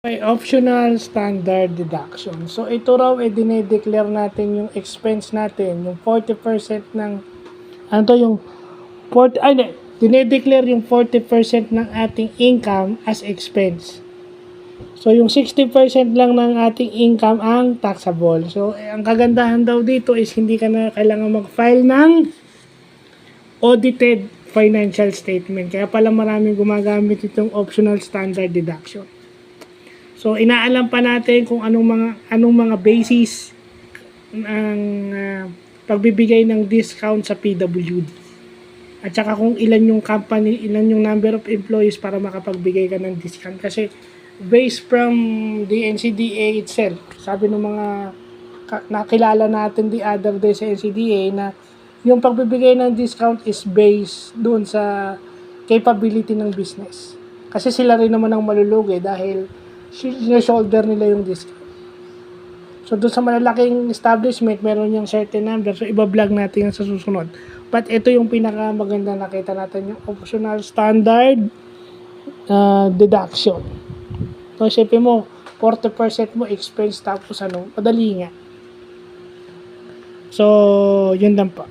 May optional standard deduction. So, ito raw ay dinedeclare natin yung expense natin, yung 40% ng, ano to, yung, dinedeclare yung 40% ng ating income as expense. So, yung 60% lang ng ating income ang taxable. So, ang kagandahan daw dito is hindi ka na kailangan mag-file ng audited financial statement. Kaya pala maraming gumagamit itong optional standard deduction. So, inaalam pa natin kung anong mga basis ng pagbibigay ng discount sa PWD. At saka kung ilan yung company, ilan yung number of employees para makapagbigay ka ng discount. Kasi based from the NCDA itself, sabi ng mga nakilala natin the other day sa NCDA na yung pagbibigay ng discount is based doon sa capability ng business. Kasi sila rin naman ang malulugi dahil shoulder nila yung discount. So, doon sa malalaking establishment, meron yung certain number. So, iba-vlog natin yan sa susunod. But, ito yung pinakamaganda nakita natin, yung optional standard deduction. So, isipin mo, 40% mo expense tapos madali nga. So, yun lang pa.